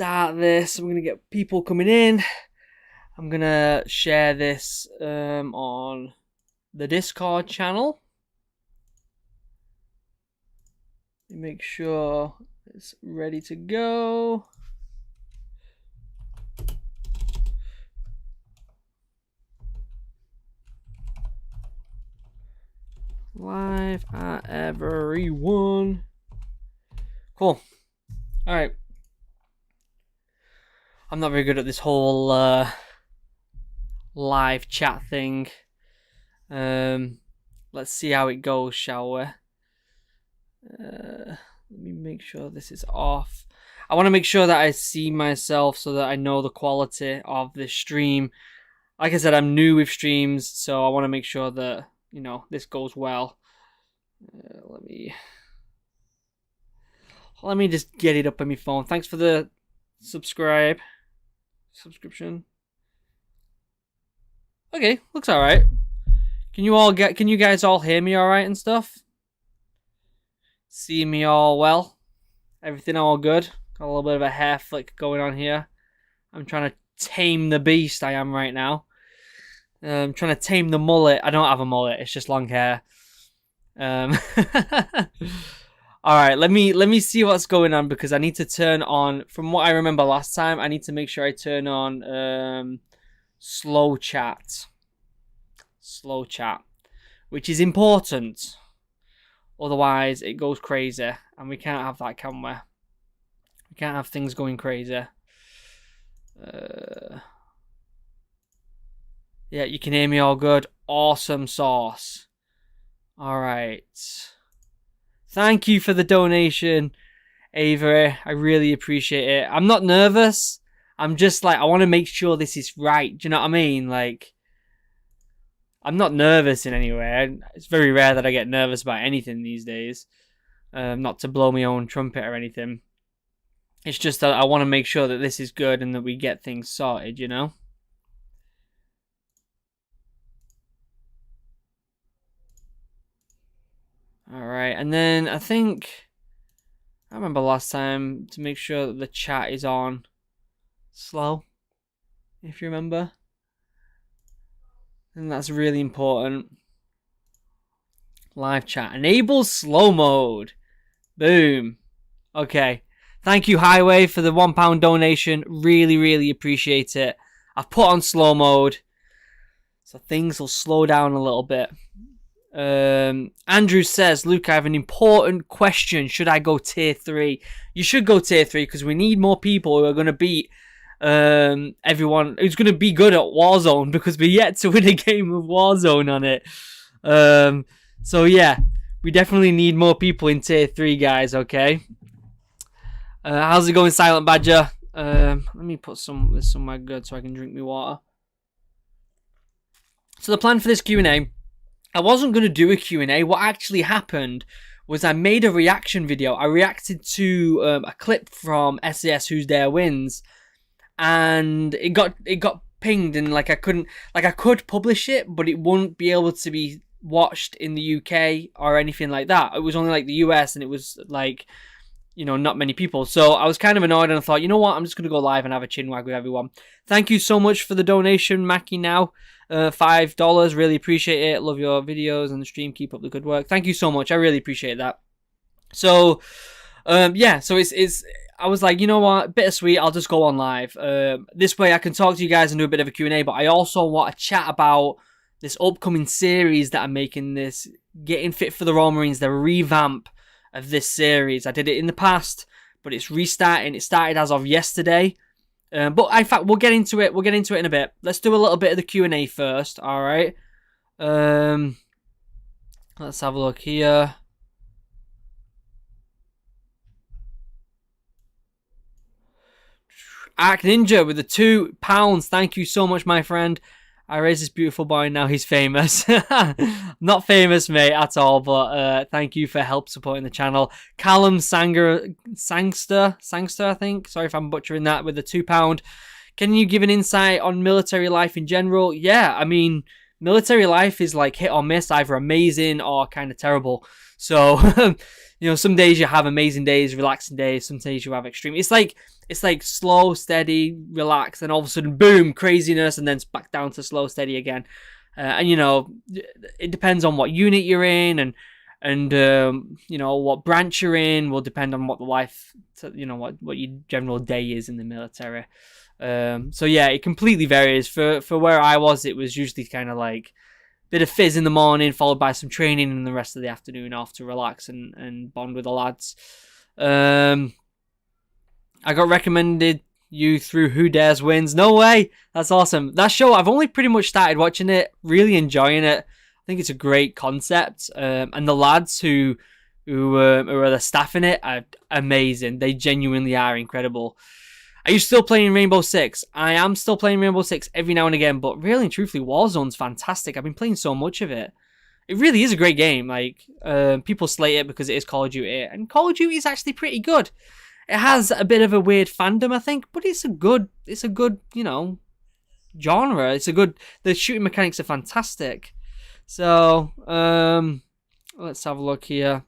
start this. I'm gonna get people coming in. I'm gonna share this on the Discord channel. Make sure it's ready to go. Live at everyone. Cool. All right. I'm not very good at this whole live chat thing. Let's see how it goes, shall we? Let me make sure this is off. I want to make sure that I see myself so that I know the quality of the stream. Like I said, I'm new with streams, so I want to make sure that, you know, this goes well. Let me just get it up on my phone. Thanks for the subscription. Okay, looks all right. Can you guys all hear me all right and stuff? See me all well? Everything all good? Got a little bit of a hair flick going on here. I'm trying to tame the beast. I am right now. I'm trying to tame the mullet. I don't have a mullet. It's just long hair. All right. Let me see what's going on, because I need to turn on. From what I remember last time, I need to make sure I turn on slow chat, which is important. Otherwise, it goes crazy, and we can't have that, can we? We can't have things going crazy. Yeah, you can hear me all good. Awesome sauce. All right. Thank you for the donation, Avery. I really appreciate it. I'm not nervous. I'm just like, I want to make sure this is right. Do you know what I mean? Like, I'm not nervous in any way. It's very rare that I get nervous about anything these days. Not to blow my own trumpet or anything. It's just that I want to make sure that this is good and that we get things sorted, you know? Alright, and then I remember last time to make sure that the chat is on slow, if you remember. And that's really important. Live chat. Enable slow mode. Boom. Okay. Thank you, Highway, for the £1 donation. Really, really appreciate it. I've put on slow mode, so things will slow down a little bit. Andrew says, Luke, I have an important question. Should I go tier 3? You should go tier 3, because we need more people who are going to beat everyone who's going to be good at Warzone, because we're yet to win a game of Warzone on it. So yeah, we definitely need more people in tier 3, guys. Okay. How's it going, Silent Badger? Let me put this somewhere good so I can drink my water. So the plan for this Q&A, I wasn't going to do a Q&A. What actually happened was I made a reaction video. I reacted to a clip from SAS Who's Dare Wins, and it got pinged, and I could publish it, but it wouldn't be able to be watched in the UK or anything like that. It was only like the US, and it was like, you know, not many people. So I was kind of annoyed, and I thought, you know what, I'm just going to go live and have a chinwag with everyone. Thank you so much for the donation, Mackie now. $5. Really appreciate it. Love your videos and the stream. Keep up the good work. Thank you so much. I really appreciate that. So, yeah, so it's I was like, you know what, bittersweet, I'll just go on live. This way I can talk to you guys and do a bit of a Q&A, but I also want to chat about this upcoming series that I'm making, this Getting Fit for the Royal Marines, the revamp of this series. I did it in the past, but it's restarting. It started as of yesterday. But in fact, we'll get into it. We'll get into it in a bit. Let's do a little bit of the Q&A first. All right. Let's have a look here. Arc Ninja with the £2. Thank you so much, my friend. I raised this beautiful boy, and now he's famous. Not famous, mate, at all, but thank you for help supporting the channel. Callum Sangster, I think. Sorry if I'm butchering that, with the £2. Can you give an insight on military life in general? Yeah, I mean, military life is like hit or miss, either amazing or kind of terrible. So, some days you have amazing days, relaxing days. Some days you have extreme. It's like slow, steady, relax, and all of a sudden, boom, craziness, and then it's back down to slow, steady again. And it depends on what unit you're in, and what branch you're in will depend on what the life, what your general day is in the military. So yeah, it completely varies. For where I was, it was usually kind of like bit of fizz in the morning, followed by some training, and the rest of the afternoon off to relax and bond with the lads. I got recommended you through Who Dares Wins. No way! That's awesome. That show, I've only pretty much started watching it, really enjoying it. I think it's a great concept, and the lads who are the staff in it are amazing. They genuinely are incredible. Are you still playing Rainbow Six? I am still playing Rainbow Six every now and again, but really and truthfully, Warzone's fantastic. I've been playing so much of it. It really is a great game. Like, people slate it because it is Call of Duty, and Call of Duty is actually pretty good. It has a bit of a weird fandom, I think, but it's a good, genre. The shooting mechanics are fantastic. So, let's have a look here.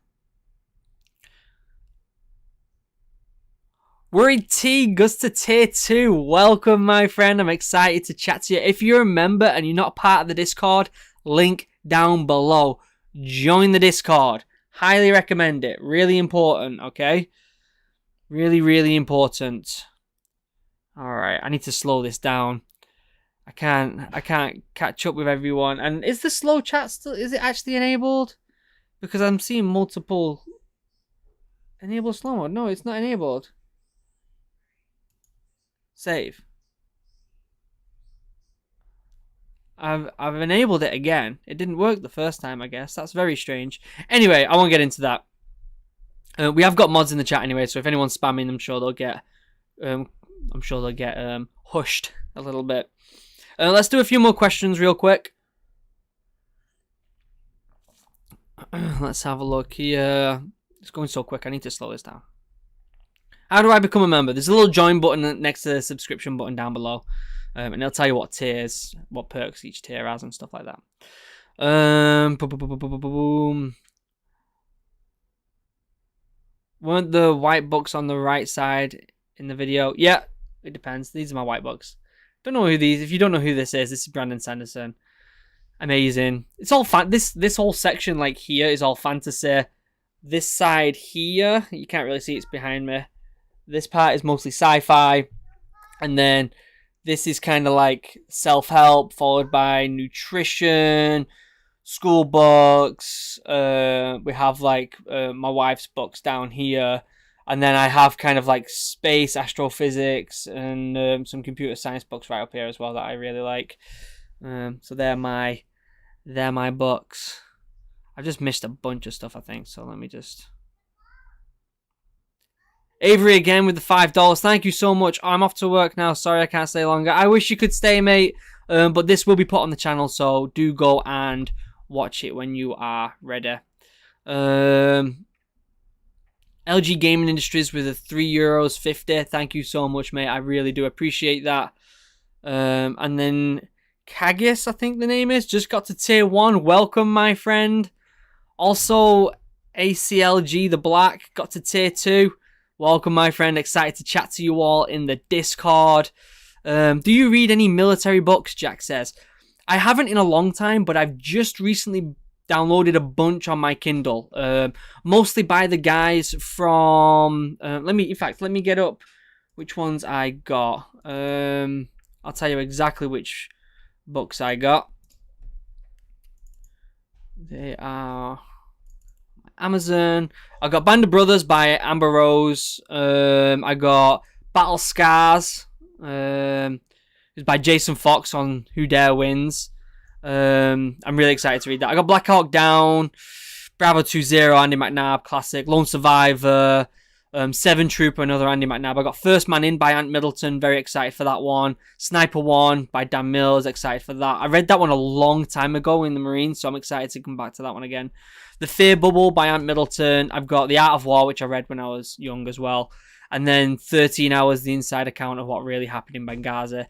Worried T goes to tier 2. Welcome, my friend. I'm excited to chat to you. If you're a member and you're not part of the Discord, link down below. Join the Discord. Highly recommend it. Really important, okay? Really, really important. Alright, I need to slow this down. I can't catch up with everyone. And is the slow chat still, is it actually enabled? Because I'm seeing multiple. Enable slow mode. No, it's not enabled. Save. I've enabled it again. It didn't work the first time, I guess. That's very strange. Anyway, I won't get into that. We have got mods in the chat anyway, so if anyone's spamming, I'm sure they'll get hushed a little bit. Let's do a few more questions real quick. Let's have a look here. It's going so quick. I need to slow this down. How do I become a member? There's a little join button next to the subscription button down below. And it'll tell you what tiers, what perks each tier has and stuff like that. Weren't the white books on the right side in the video? Yeah, it depends. These are my white books. Don't know who these. If you don't know who this is Brandon Sanderson. Amazing. It's all fan. This whole section like here is all fantasy. This side here, you can't really see, it's behind me. This part is mostly sci-fi, and then this is kind of like self-help, followed by nutrition, school books. We have like my wife's books down here, and then I have kind of like space, astrophysics, and some computer science books right up here as well that I really like. So they're my books. I've just missed a bunch of stuff, I think. So let me just. Avery again with the $5. Thank you so much. I'm off to work now. Sorry I can't stay longer. I wish you could stay, mate. But this will be put on the channel, so do go and watch it when you are ready. LG Gaming Industries with a €3.50. Thank you so much, mate. I really do appreciate that. And then Kagis, I think the name is, just got to tier 1. Welcome, my friend. Also, ACLG the Black got to tier 2. Welcome, my friend. Excited to chat to you all in the Discord. Do you read any military books? Jack says. I haven't in a long time, but I've just recently downloaded a bunch on my Kindle. Mostly by the guys from... let me get up which ones I got. I'll tell you exactly which books I got. They are... Amazon. I got Band of Brothers by Amber Rose. I got Battle Scars. It's by Jason Fox on Who Dare Wins. I'm really excited to read that. I got Black Hawk Down, Bravo 20, Andy McNabb classic, Lone Survivor, Seven Trooper, another Andy McNabb. I got First Man In by Ant Middleton, very excited for that one. Sniper 1 by Dan Mills, excited for that. I read that one a long time ago in the Marines, so I'm excited to come back to that one again. The Fear Bubble by Ant Middleton. I've got The Art of War, which I read when I was young as well. And then 13 Hours, The Inside Account of What Really Happened in Benghazi.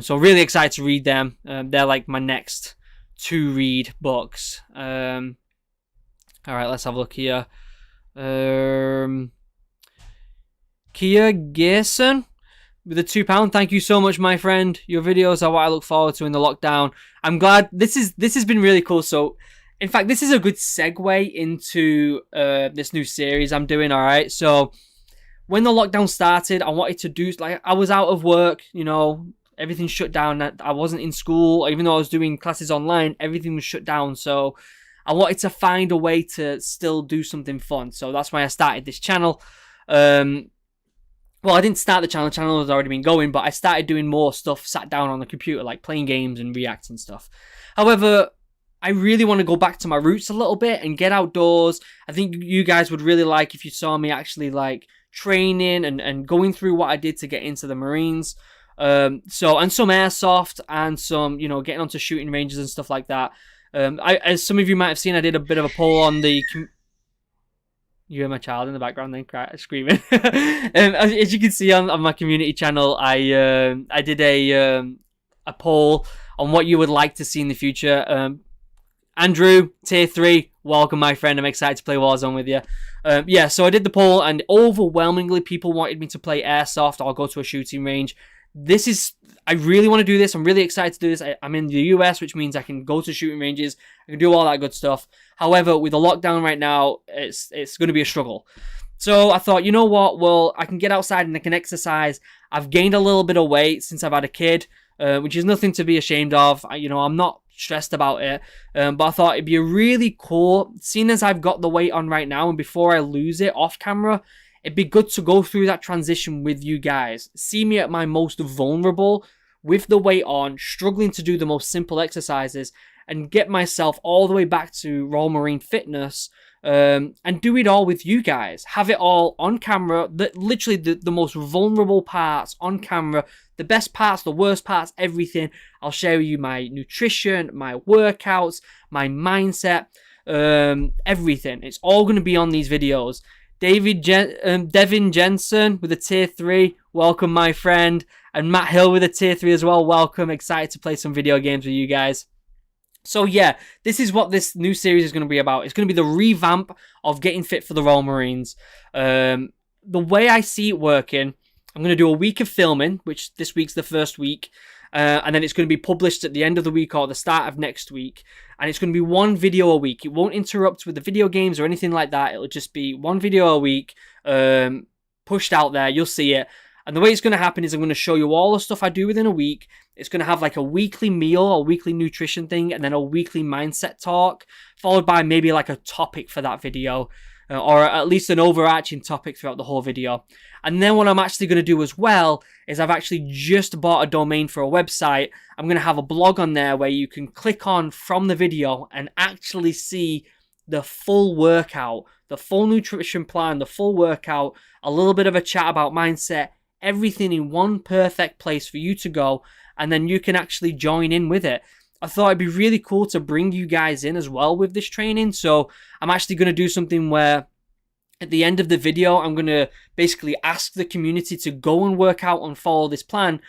So really excited to read them. They're like my next to read books. All right, let's have a look here. Kia Gerson with a £2. Thank you so much, my friend. Your videos are what I look forward to in the lockdown. I'm glad this has been really cool. So, in fact, this is a good segue into this new series I'm doing. All right, so when the lockdown started, I wanted to do, like, I was out of work, you know, everything shut down. I wasn't in school, even though I was doing classes online, everything was shut down. So I wanted to find a way to still do something fun. So that's why I started this channel. Well, I didn't start the channel. The channel has already been going, but I started doing more stuff, sat down on the computer, like playing games and reacting stuff. However, I really want to go back to my roots a little bit and get outdoors. I think you guys would really like if you saw me actually like training and going through what I did to get into the Marines. And some airsoft and some, you know, getting onto shooting ranges and stuff like that. As some of you might have seen, I did a bit of a poll on the... You hear my child in the background then screaming. As you can see on my community channel, I did a poll on what you would like to see in the future. Andrew, tier 3, welcome, my friend. I'm excited to play Warzone with you. Yeah, so I did the poll, and overwhelmingly people wanted me to play airsoft or go to a shooting range. I really want to do this. I'm really excited to do this. I'm in the US, which means I can go to shooting ranges. I can do all that good stuff. However, with the lockdown right now, it's going to be a struggle. So I thought, you know what? Well, I can get outside and I can exercise. I've gained a little bit of weight since I've had a kid, which is nothing to be ashamed of. I'm not stressed about it. But I thought it'd be really cool, seeing as I've got the weight on right now, and before I lose it off camera, it'd be good to go through that transition with you guys. See me at my most vulnerable, with the weight on, struggling to do the most simple exercises, and get myself all the way back to Royal Marine fitness, and do it all with you guys. Have it all on camera, literally the most vulnerable parts on camera, the best parts, the worst parts, everything. I'll share with you my nutrition, my workouts, my mindset, everything. It's all going to be on these videos. Devin Jensen with a tier 3, welcome, my friend. And Matt Hill with a tier 3 as well, welcome. Excited to play some video games with you guys. So yeah, this is what this new series is going to be about. It's going to be the revamp of getting fit for the Royal Marines. The way I see it working, I'm going to do a week of filming, which this week's the first week. And then it's going to be published at the end of the week or the start of next week. And it's going to be one video a week. It won't interrupt with the video games or anything like that. It'll just be one video a week, pushed out there. You'll see it. And the way it's going to happen is I'm going to show you all the stuff I do within a week. It's going to have like a weekly meal, a weekly nutrition thing, and then a weekly mindset talk, followed by maybe like a topic for that video, or at least an overarching topic throughout the whole video. And then what I'm actually going to do as well is I've actually just bought a domain for a website. I'm going to have a blog on there where you can click on from the video and actually see the full workout, the full nutrition plan, the full workout, a little bit of a chat about mindset, everything in one perfect place for you to go, and then you can actually join in with it. I thought it'd be really cool to bring you guys in as well with this training. So I'm actually going to do something where at the end of the video, I'm going to basically ask the community to go and work out and follow this plan.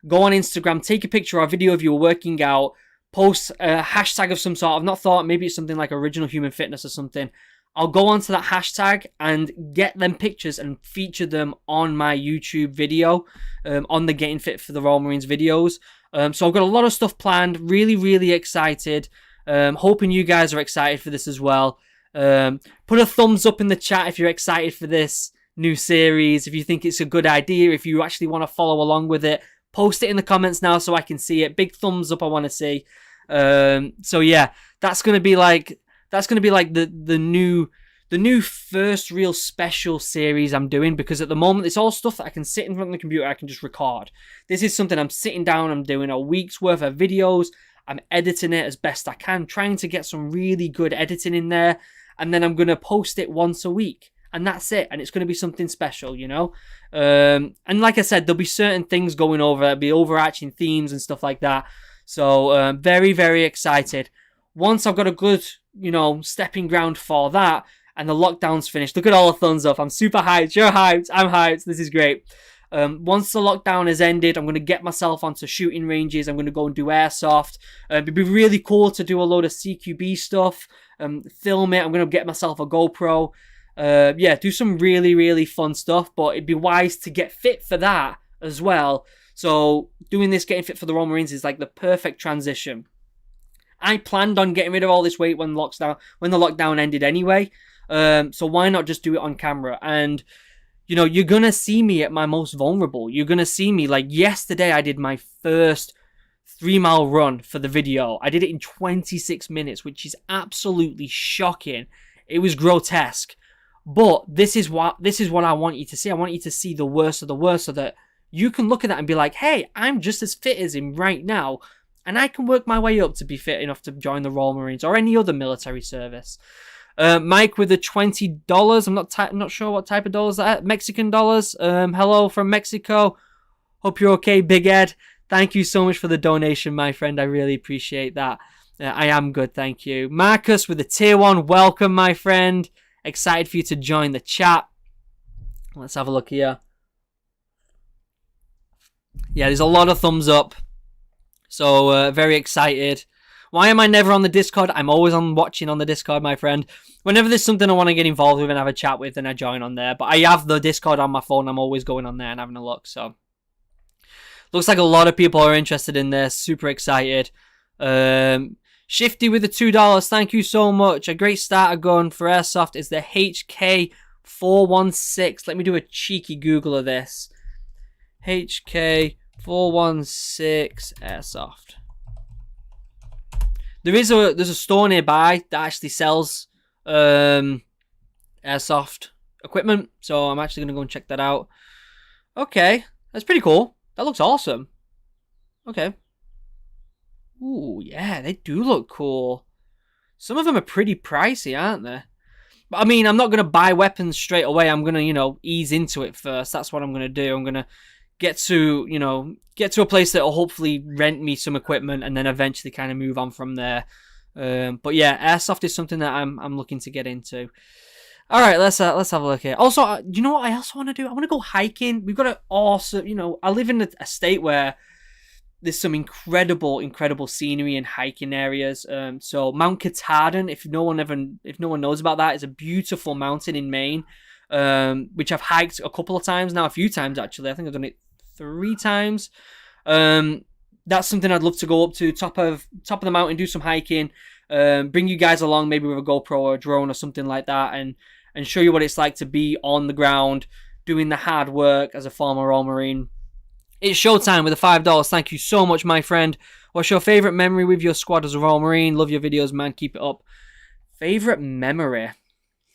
Go on Instagram, take a picture or a video of you working out, post a hashtag of some sort. I've not thought, maybe it's something like Original Human Fitness or something. I'll go onto that hashtag and get them pictures and feature them on my YouTube video, on the Getting Fit for the Royal Marines videos. So I've got a lot of stuff planned. Really, really excited. Hoping you guys are excited for this as well. Put a thumbs up in the chat if you're excited for this new series. If you think it's a good idea, if you actually want to follow along with it, post it in the comments now so I can see it. Big thumbs up I want to see. So yeah, that's gonna be like the new first real special series I'm doing, because at the moment it's all stuff that I can sit in front of the computer, I can just record. This is something I'm sitting down, I'm doing a week's worth of videos, I'm editing it as best I can, trying to get some really good editing in there, and then I'm going to post it once a week, and that's it, and it's going to be something special, you know? And like I said, there'll be certain things going over, there'll be overarching themes and stuff like that, so very, very excited. Once I've got a good, stepping ground for that, and the lockdown's finished, look at all the thumbs up, I'm super hyped, you're hyped, I'm hyped, this is great. Once the lockdown has ended, I'm going to get myself onto shooting ranges. I'm going to go and do airsoft. It'd be really cool to do a load of CQB stuff, film it. I'm going to get myself a GoPro. Yeah, do some really, really fun stuff, but it'd be wise to get fit for that as well. So doing this, getting fit for the Royal Marines is like the perfect transition. I planned on getting rid of all this weight when the lockdown ended anyway. So why not just do it on camera? And, you know, you're going to see me at my most vulnerable. You're going to see me, like yesterday I did my first 3-mile run for the video. I did it in 26 minutes, which is absolutely shocking. It was grotesque. But this is what I want you to see. I want you to see the worst of the worst so that you can look at that and be like, hey, I'm just as fit as him right now. And I can work my way up to be fit enough to join the Royal Marines or any other military service. Mike with the $20. I'm not sure what type of dollars that is. Mexican dollars. Hello from Mexico. Hope you're okay, Big Ed. Thank you so much for the donation, my friend. I really appreciate that. I am good, thank you. Marcus with the tier 1. Welcome, my friend. Excited for you to join the chat. Let's have a look here. Yeah, there's a lot of thumbs up. So, very excited. Why am I never on the Discord? I'm always watching on the Discord, my friend. Whenever there's something I want to get involved with and have a chat with, then I join on there. But I have the Discord on my phone. I'm always going on there and having a look. So, looks like a lot of people are interested in this. Super excited. Shifty with the $2. Thank you so much. A great starter gun for airsoft is the HK416. Let me do a cheeky Google of this. HK416 airsoft. There's a store nearby that actually sells airsoft equipment, so I'm actually gonna go and check that out. Okay, that's pretty cool. That looks awesome. Okay. Ooh, yeah, they do look cool. Some of them are pretty pricey, aren't they? But I mean, I'm not gonna buy weapons straight away. I'm gonna, you know, ease into it first. That's what I'm gonna do. I'm gonna get to a place that will hopefully rent me some equipment and then eventually kind of move on from there. But yeah, airsoft is something that I'm looking to get into. All right, let's have a look here. Also, you know what I also want to do? I want to go hiking. We've got an awesome, you know, I live in a state where there's some incredible scenery and hiking areas. So Mount Katahdin, if no one knows about that, is a beautiful mountain in Maine, which I've hiked a couple of times now, a few times actually. I think I've done it 3 times. That's something I'd love to go up to top of the mountain, do some hiking, bring you guys along maybe with a GoPro or a drone or something like that, and show you what it's like to be on the ground doing the hard work as a former Royal Marine. It's showtime with the $5. Thank you so much, my friend. What's your favorite memory with your squad as a Royal Marine? Love your videos, man. Keep it up. Favorite memory?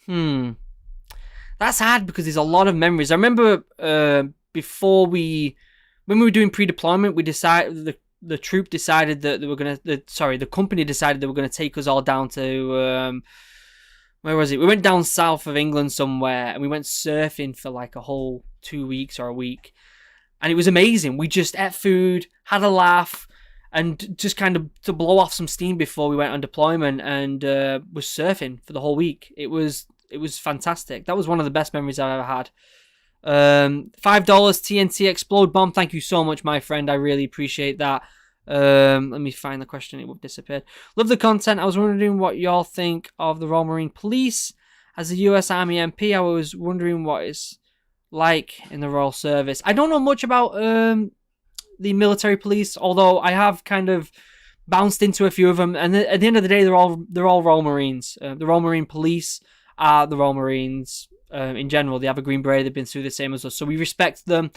That's hard because there's a lot of memories. I remember when we were doing pre-deployment, we decided the troop decided that they were the company decided they were gonna take us all down to where was it? We went down south of England somewhere, and we went surfing for like a whole 2 weeks or a week, and it was amazing. We just ate food, had a laugh, and just kind of to blow off some steam before we went on deployment, and was surfing for the whole week. It was fantastic. That was one of the best memories I've ever had. $5 TNT Explode Bomb. Thank you so much, my friend. I really appreciate that. Let me find the question. It would have disappeared. Love the content. I was wondering what y'all think of the Royal Marine Police. As a US Army MP, I was wondering what it's like in the Royal Service. I don't know much about the military police, although I have kind of bounced into a few of them. And at the end of the day, they're all Royal Marines. The Royal Marine Police are the Royal Marines. In general, they have a Green Beret. They've been through the same as us, so we respect them.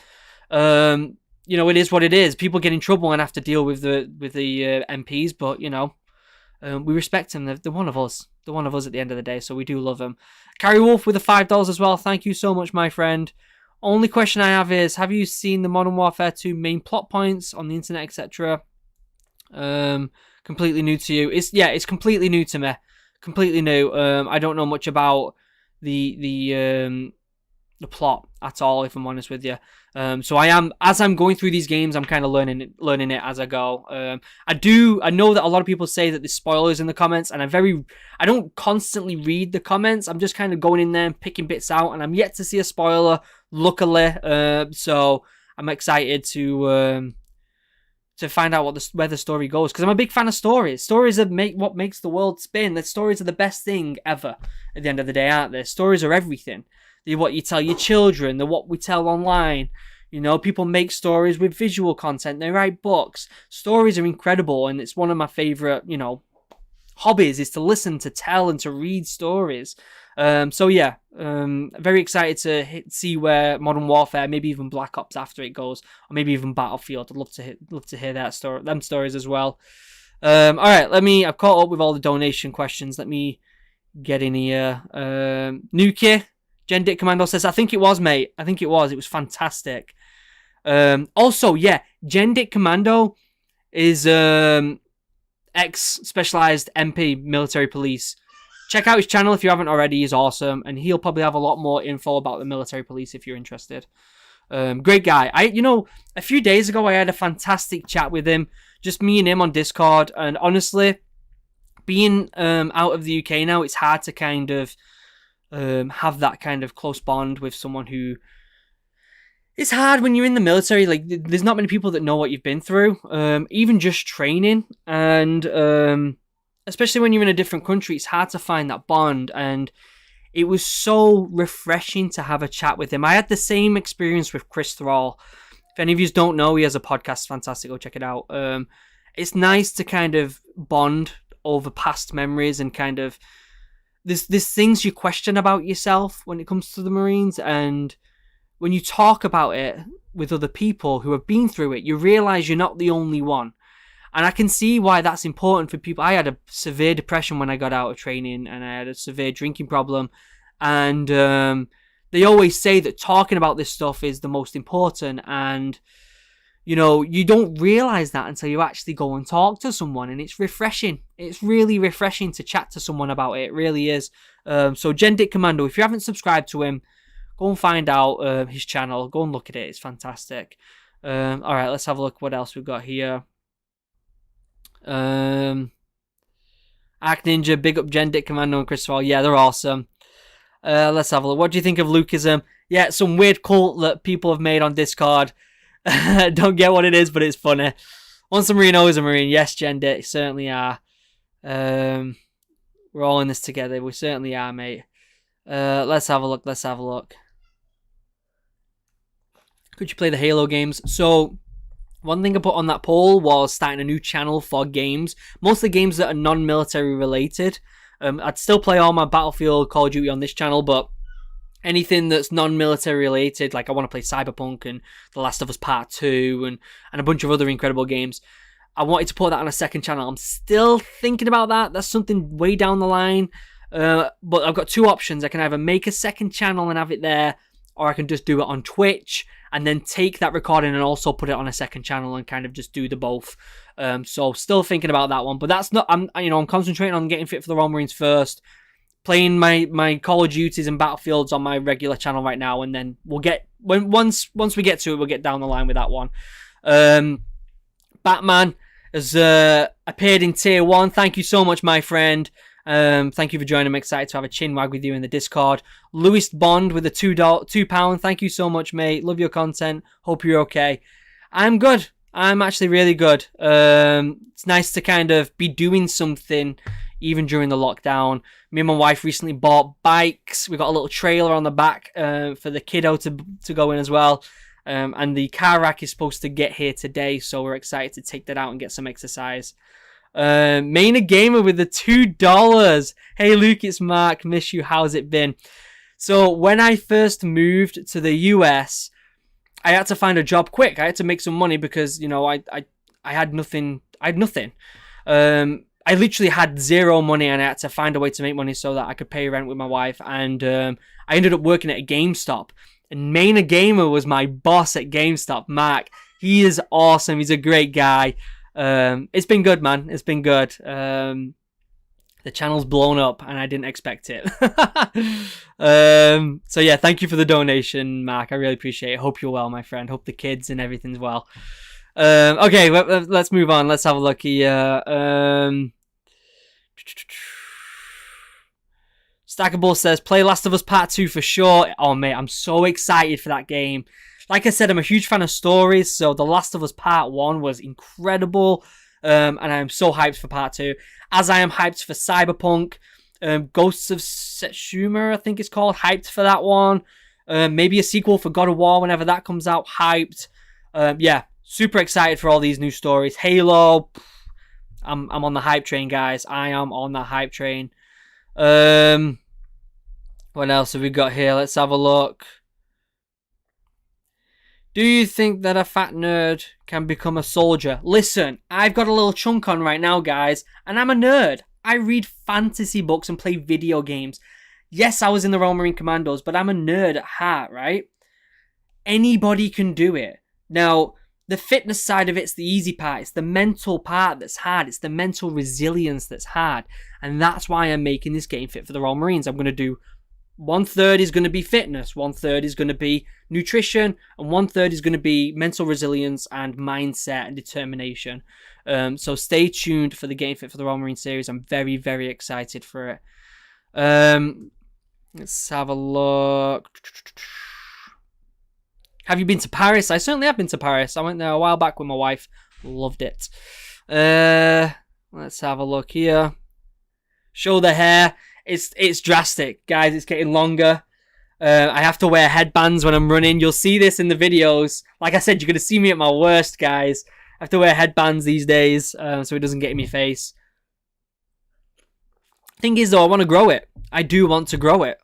You know, it is what it is. People get in trouble and have to deal with the MPs, but you know, we respect them. They're one of us. They're one of us at the end of the day, so we do love them. Carrie Wolf with the $5 as well. Thank you so much, my friend. Only question I have is: have you seen the Modern Warfare 2 main plot points on the internet, etc.? Completely new to you. It's completely new to me. Completely new. I don't know much about the the plot at all, if I'm honest with you. So I am, as I'm going through these games, I'm kind of learning it as I go. I know that a lot of people say that there's spoilers in the comments, and I don't constantly read the comments. I'm just kind of going in there and picking bits out, and I'm yet to see a spoiler, luckily. So I'm excited to find out where the story goes, because I'm a big fan of stories. Stories are what makes the world spin. The stories are the best thing ever. At the end of the day, aren't they? Stories are everything. They're what you tell your children. They're what we tell online. You know, people make stories with visual content. They write books. Stories are incredible, and it's one of my favorite, hobbies is to listen, to tell, and to read stories. So yeah, very excited to see where Modern Warfare, maybe even Black Ops after it goes, or maybe even Battlefield. I'd love to hear them stories as well. All right, I've caught up with all the donation questions. Let me get in here. Nuki, Gen Dick Commando says, I think it was, mate. I think it was. It was fantastic. Also, yeah, Gen Dick Commando is ex-specialized MP military police. Check out his channel if you haven't already. He's awesome, and he'll probably have a lot more info about the military police if you're interested. Great guy. A few days ago I had a fantastic chat with him, just me and him on Discord, and honestly, being out of the UK now, it's hard to kind of have that kind of close bond with someone who... It's hard when you're in the military. Like, there's not many people that know what you've been through, even just training, and especially when you're in a different country, it's hard to find that bond. And it was so refreshing to have a chat with him. I had the same experience with Chris Thrall. If any of you don't know, he has a podcast, fantastic, go check it out. It's nice to kind of bond over past memories, and kind of there's things you question about yourself when it comes to the Marines, and when you talk about it with other people who have been through it, you realize you're not the only one. And I can see why that's important for people. I had a severe depression when I got out of training, and I had a severe drinking problem, and they always say that talking about this stuff is the most important, and you don't realize that until you actually go and talk to someone, and it's refreshing. It's really refreshing to chat to someone about it. It really is. So Gen Dick Commando, if you haven't subscribed to him, go and find out his channel. Go and look at it. It's fantastic. All right, let's have a look what else we've got here. Arc Ninja, big up Gen Dick Commando and Christopher. Yeah, they're awesome. Let's have a look. What do you think of Lukeism? Yeah, some weird cult that people have made on Discord. Don't get what it is, but it's funny. Once a Marine, always a Marine. Yes, Gen Dick, certainly are. We're all in this together. We certainly are, mate. Let's have a look. Could you play the Halo games? So, one thing I put on that poll was starting a new channel for games. Mostly games that are non-military related. I'd still play all my Battlefield, Call of Duty on this channel, but anything that's non-military related, like I want to play Cyberpunk and The Last of Us Part 2 and a bunch of other incredible games. I wanted to put that on a second channel. I'm still thinking about that. That's something way down the line. But I've got two options. I can either make a second channel and have it there, or I can just do it on Twitch and then take that recording and also put it on a second channel and kind of just do the both. So still thinking about that one, but that's not. I'm concentrating on getting fit for the Royal Marines first, playing my Call of Duties and Battlefields on my regular channel right now, and then we'll get once we get to it, we'll get down the line with that one. Batman has appeared in Tier 1. Thank you so much, my friend. Thank you for joining. I'm excited to have a chin wag with you in the Discord. Lewis Bond with a £2. Thank you so much, mate. Love your content. Hope you're okay. I'm good. I'm actually really good. It's nice to kind of be doing something even during the lockdown. Me and my wife recently bought bikes. We got a little trailer on the back for the kiddo to go in as well. And the car rack is supposed to get here today, so we're excited to take that out and get some exercise. Maina Gamer with the $2. Hey Luke, it's Mark. Miss you. How's it been? So when I first moved to the US, I had to find a job quick. I had to make some money because I had nothing. I literally had zero money, and I had to find a way to make money so that I could pay rent with my wife. And I ended up working at a GameStop. And Maina Gamer was my boss at GameStop. Mark, he is awesome. He's a great guy. It's been good, man. It's been good. The channel's blown up and I didn't expect it. So yeah, thank you for the donation, Mark. I really appreciate it. Hope you're well, my friend. Hope the kids and everything's well. Okay, let's move on. Let's have a look here. Stackable says, play Last of Us Part 2 for sure. Oh, mate, I'm so excited for that game. Like I said, I'm a huge fan of stories, so The Last of Us Part 1 was incredible. And I'm so hyped for Part 2. As I am hyped for Cyberpunk. Ghosts of Tsushima, I think it's called. Hyped for that one. Maybe a sequel for God of War whenever that comes out. Hyped. Yeah, super excited for all these new stories. Halo. I'm on the hype train, guys. I am on the hype train. What else have we got here? Let's have a look. Do you think that a fat nerd can become a soldier? Listen, I've got a little chunk on right now, guys, and I'm a nerd. I read fantasy books and play video games. Yes, I was in the Royal Marine Commandos, but I'm a nerd at heart, right? Anybody can do it. Now, the fitness side of it's the easy part. It's the mental part that's hard. It's the mental resilience that's hard. And that's why I'm making this game fit for the Royal Marines. I'm going to do 1/3 is going to be fitness, 1/3 is going to be nutrition, and 1/3 is going to be mental resilience and mindset and determination. So stay tuned for the Game Fit for the Royal Marine series. I'm very, very excited for it. Let's have a look. Have you been to Paris? I certainly have been to Paris. I went there a while back with my wife. Loved it. Let's have a look here. Show the hair. It's drastic, guys. It's getting longer. I have to wear headbands when I'm running. You'll see this in the videos. Like I said, you're going to see me at my worst, guys. I have to wear headbands these days so it doesn't get in my face. Thing is, though, I want to grow it. I do want to grow it.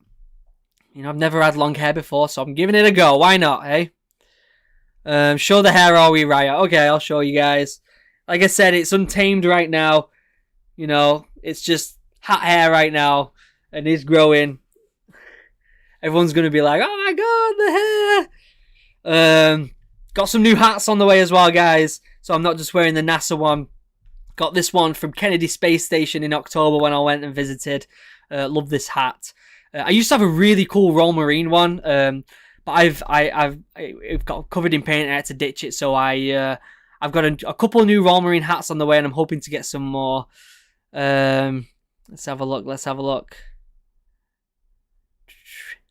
You know, I've never had long hair before, so I'm giving it a go. Why not, eh? Show the hair, are we, Riot? Okay, I'll show you guys. Like I said, it's untamed right now. You know, it's just hot hair right now. And it's growing. Everyone's going to be like, oh my god, the hair. Got some new hats on the way as well, guys. So I'm not just wearing the NASA one. Got this one from Kennedy Space Station in October when I went and visited. Love this hat. I used to have a really cool Royal Marine one, but I've got covered in paint and I had to ditch it. So I've got a couple of new Royal Marine hats on the way, and I'm hoping to get some more. Let's have a look. Let's have a look.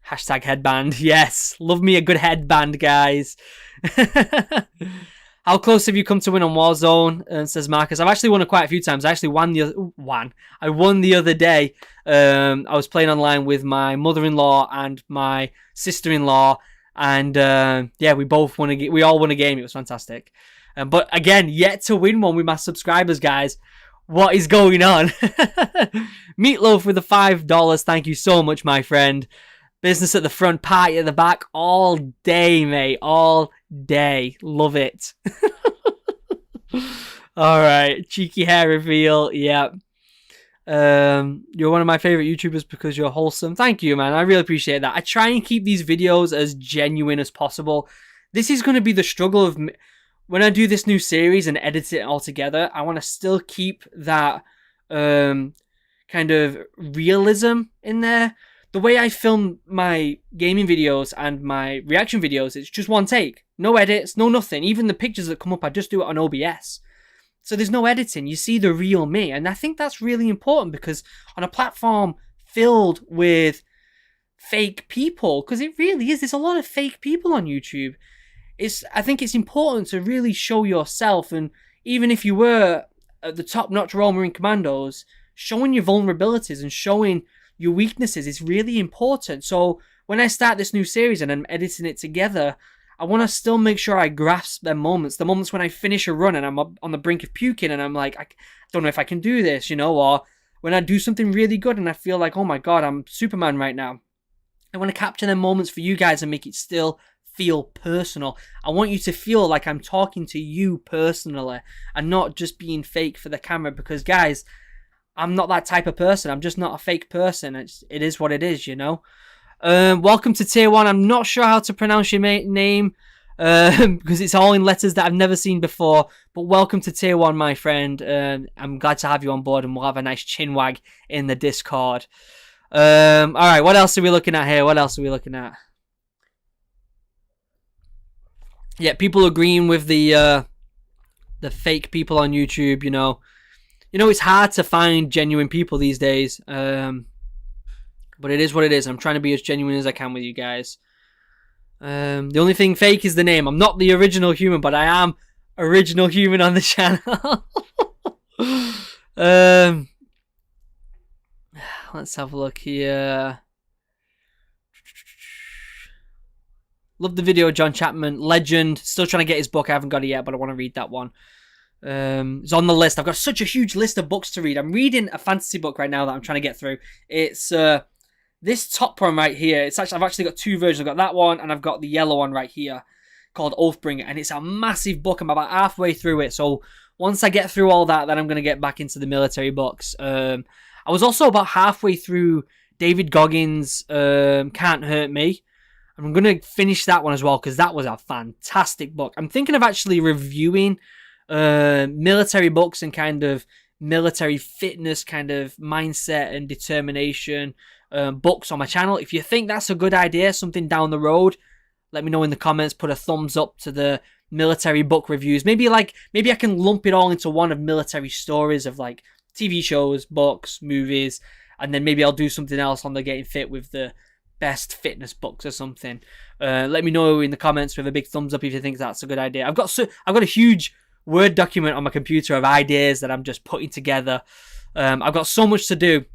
Hashtag headband. Yes, love me a good headband, guys. How close have you come to win on Warzone? Says Marcus. I've actually won it quite a few times. I actually won the other day. I was playing online with my mother-in-law and my sister-in-law, and yeah, we all won a game. It was fantastic. But again, yet to win one with my subscribers, guys. What is going on? Meatloaf with the $5. Thank you so much, my friend. Business at the front, party at the back, all day, mate. All day. Love it. Alright, cheeky hair reveal. Yep. You're one of my favorite YouTubers because you're wholesome. Thank you, man. I really appreciate that. I try and keep these videos as genuine as possible. This is going to be the struggle of when I do this new series and edit it all together. I want to still keep that kind of realism in there. The way I film my gaming videos and my reaction videos, it's just one take. No edits, no nothing. Even the pictures that come up, I just do it on OBS. So there's no editing. You see the real me. And I think that's really important because on a platform filled with fake people, because it really is, there's a lot of fake people on YouTube. I think it's important to really show yourself. And even if you were at the top-notch Royal Marine Commandos, showing your vulnerabilities and showing your weaknesses is really important. So when I start this new series and I'm editing it together, I want to still make sure I grasp the moments when I finish a run and I'm on the brink of puking and I'm like, I don't know if I can do this, you know, or when I do something really good and I feel like, oh my god, I'm Superman right now. I want to capture them moments for you guys and make it still feel personal. I want you to feel like I'm talking to you personally and not just being fake for the camera, because guys, I'm not that type of person. I'm just not a fake person. It is what it is, you know. Welcome to Tier 1. I'm not sure how to pronounce your name. because it's all in letters that I've never seen before. But welcome to Tier 1, my friend. I'm glad to have you on board, and we'll have a nice chin wag in the Discord. Alright, what else are we looking at here? What else are we looking at? Yeah, people agreeing with the fake people on YouTube, you know. You know, it's hard to find genuine people these days. But it is what it is. I'm trying to be as genuine as I can with you guys. The only thing fake is the name. I'm not the original human, but I am original human on the channel. Let's have a look here. Love the video, John Chapman. Legend. Still trying to get his book. I haven't got it yet, but I want to read that one. It's on the list. I've got such a huge list of books to read. I'm reading a fantasy book right now that I'm trying to get through. It's this top one right here. I've actually got two versions. I've got that one, and I've got the yellow one right here called Oathbringer, and it's a massive book. I'm about halfway through it, so once I get through all that, then I'm going to get back into the military books. I was also about halfway through David Goggins' Can't Hurt Me. I'm going to finish that one as well, because that was a fantastic book. I'm thinking of actually reviewing military books and kind of military fitness kind of mindset and determination books on my channel. If you think that's a good idea, something down the road, let me know in the comments. Put a thumbs up to the military book reviews. Maybe I can lump it all into one of military stories of like TV shows, books, movies, and then maybe I'll do something else on the Getting Fit with the best fitness books or something. Let me know in the comments with a big thumbs up if you think that's a good idea. I've got a huge Word document on my computer of ideas that I'm just putting together. I've got so much to do.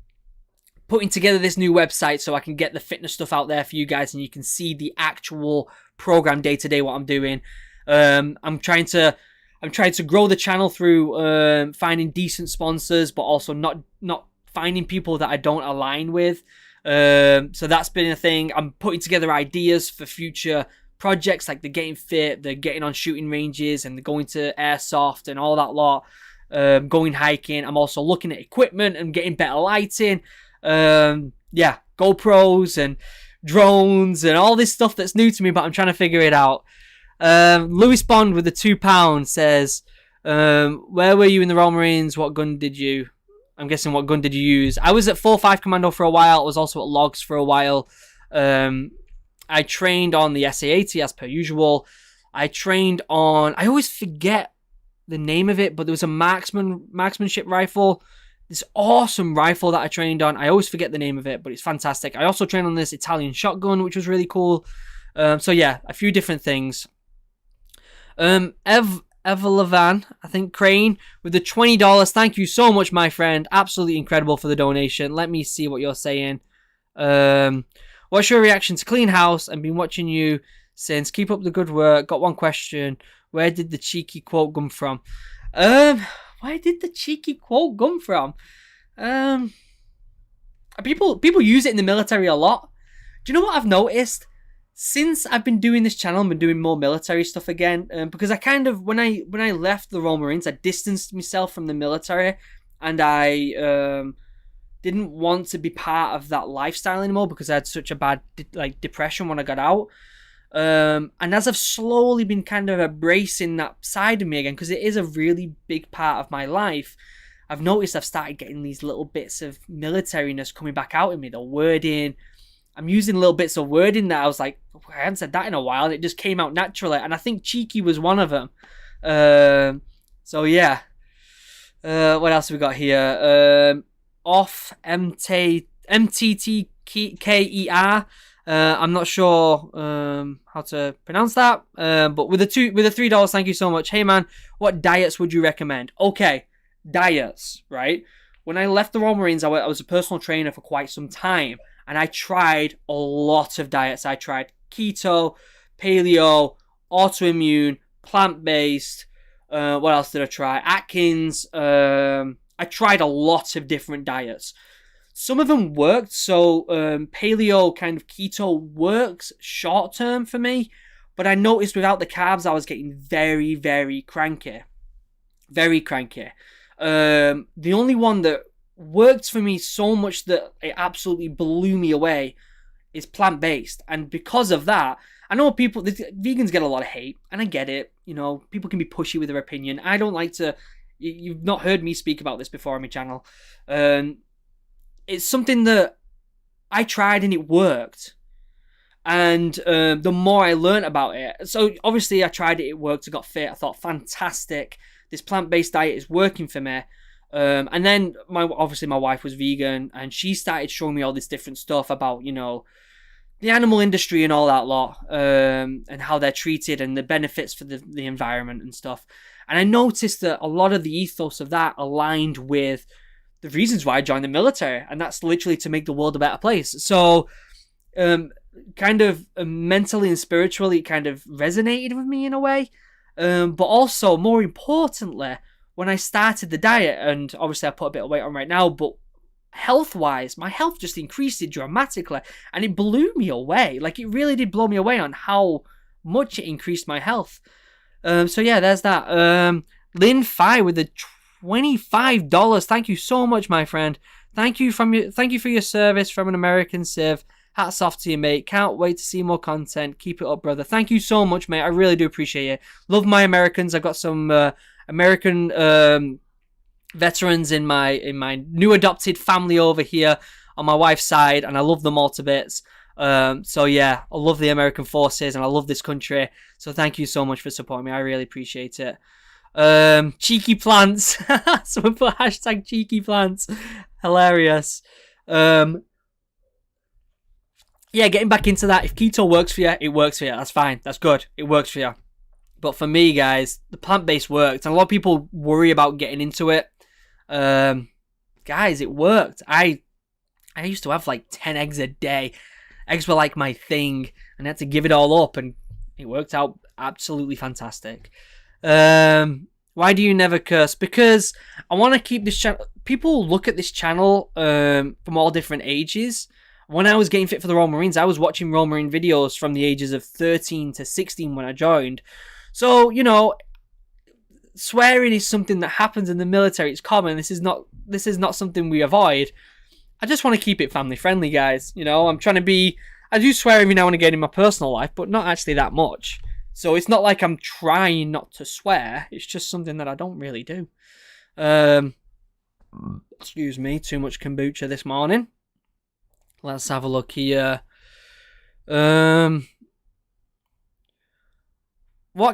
Putting together this new website so I can get the fitness stuff out there for you guys, and you can see the actual program day to day what I'm doing. I'm trying to grow the channel through finding decent sponsors, but also not finding people that I don't align with. So that's been a thing. I'm putting together ideas for future projects like the Getting Fit, the getting on shooting ranges, and the going to airsoft and all that lot. Going hiking. I'm also looking at equipment and getting better lighting. GoPros and drones and all this stuff that's new to me, but I'm trying to figure it out. Lewis Bond with the £2 says, where were you in the Royal Marines? What gun did you... I'm guessing what gun did you use? I was at 4-5 Commando for a while. I was also at Logs for a while. I trained on the SA-80 as per usual. I trained on... I always forget the name of it, but there was a marksmanship rifle. This awesome rifle that I trained on. I always forget the name of it, but it's fantastic. I also trained on this Italian shotgun, which was really cool. So yeah, a few different things. Evelevan, I think, Crane, with the $20. Thank you so much, my friend. Absolutely incredible for the donation. Let me see what you're saying. What's your reaction to Clean House? I've been watching you since. Keep up the good work. Got one question. Where did the cheeky quote come from? Where did the cheeky quote come from? People use it in the military a lot. Do you know what I've noticed? Since I've been doing this channel, I've been doing more military stuff again. Because I kind of, when I left the Royal Marines, I distanced myself from the military, and I didn't want to be part of that lifestyle anymore because I had such a bad depression when I got out. And as I've slowly been kind of embracing that side of me again, because it is a really big part of my life, I've noticed I've started getting these little bits of militariness coming back out in me. The wording, I'm using little bits of wording that I was like, I haven't said that in a while, and it just came out naturally. And I think cheeky was one of them. So yeah. What else have we got here? Off MTTKER. I'm not sure how to pronounce that. But with the $3, thank you so much. Hey man, what diets would you recommend? Okay, diets, right? When I left the Royal Marines, I was a personal trainer for quite some time, and I tried a lot of diets. I tried keto, paleo, autoimmune, plant-based. What else did I try? Atkins. I tried a lot of different diets. Some of them worked, so paleo kind of keto works short term for me, but I noticed without the carbs I was getting very, very cranky. Very cranky. The only one that worked for me so much that it absolutely blew me away is plant-based, and because of that, I know vegans get a lot of hate, and I get it. You know, people can be pushy with their opinion. I don't like to. You've not heard me speak about this before on my channel. It's something that I tried and it worked. And the more I learned about it, so obviously I tried it, it worked, I got fit, I thought, fantastic, this plant-based diet is working for me. And then obviously my wife was vegan, and she started showing me all this different stuff about, you know, the animal industry and all that lot, and how they're treated and the benefits for the environment and stuff. And I noticed that a lot of the ethos of that aligned with the reasons why I joined the military, and that's literally to make the world a better place. So, kind of mentally and spiritually, it kind of resonated with me in a way. But also, more importantly, when I started the diet, and obviously I put a bit of weight on right now, but health-wise, my health just increased dramatically, and it blew me away. Like, it really did blow me away on how much it increased my health. So yeah, there's that. Lynn Fi with the $25. Thank you so much, my friend. Thank you for your service from an American Civ. Hats off to you, mate. Can't wait to see more content. Keep it up, brother. Thank you so much, mate. I really do appreciate it. Love my Americans. I've got some American veterans in my new adopted family over here on my wife's side, and I love them all to bits. So yeah, I love the American forces, and I love this country. So thank you so much for supporting me. I really appreciate it. Cheeky plants. Someone put hashtag cheeky plants. Hilarious. Yeah, getting back into that. If keto works for you, it works for you. That's fine. That's good. It works for you. But for me, guys, the plant-based worked. And a lot of people worry about getting into it. Guys, it worked. I used to have like 10 eggs a day. Eggs were like my thing. And I had to give it all up. And it worked out absolutely fantastic. Why do you never curse? Because I want to keep this channel. People look at this channel from all different ages. When I was getting fit for the Royal Marines, I was watching Royal Marine videos from the ages of 13 to 16 when I joined. So, you know, swearing is something that happens in the military. It's common. This is not something we avoid. I just want to keep it family friendly, guys. You know, I do swear every now and again in my personal life, but not actually that much. So it's not like I'm trying not to swear. It's just something that I don't really do. Excuse me, too much kombucha this morning. Let's have a look here. What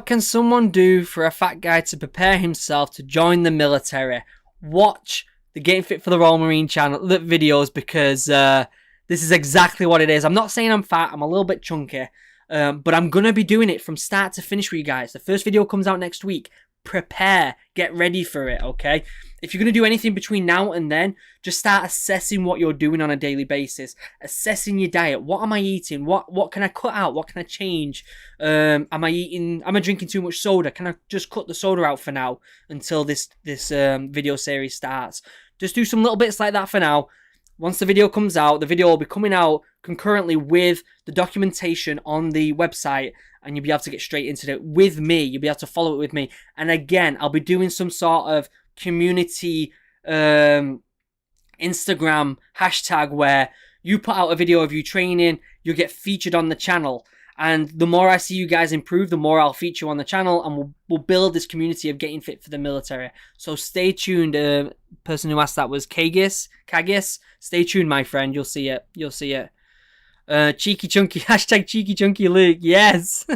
can someone do for a fat guy to prepare himself to join the military? Watch the Getting Fit for the Royal Marine channel videos, because this is exactly what it is. I'm not saying I'm fat. I'm a little bit chunky. But I'm going to be doing it from start to finish for you guys. The first video comes out next week. Prepare. Get ready for it, okay? If you're going to do anything between now and then, just start assessing what you're doing on a daily basis. Assessing your diet. What am I eating? What can I cut out? What can I change? Am I drinking too much soda? Can I just cut the soda out for now until this video series starts? Just do some little bits like that for now. Once the video comes out, the video will be coming out concurrently with the documentation on the website, and you'll be able to get straight into it with me. You'll be able to follow it with me. And again, I'll be doing some sort of community Instagram hashtag where you put out a video of you training, you'll get featured on the channel. And the more I see you guys improve, the more I'll feature on the channel, and we'll build this community of getting fit for the military. So stay tuned. Person who asked that was Kagis. Stay tuned, my friend. You'll see it. Cheeky chunky. Hashtag cheeky chunky Luke. Yes.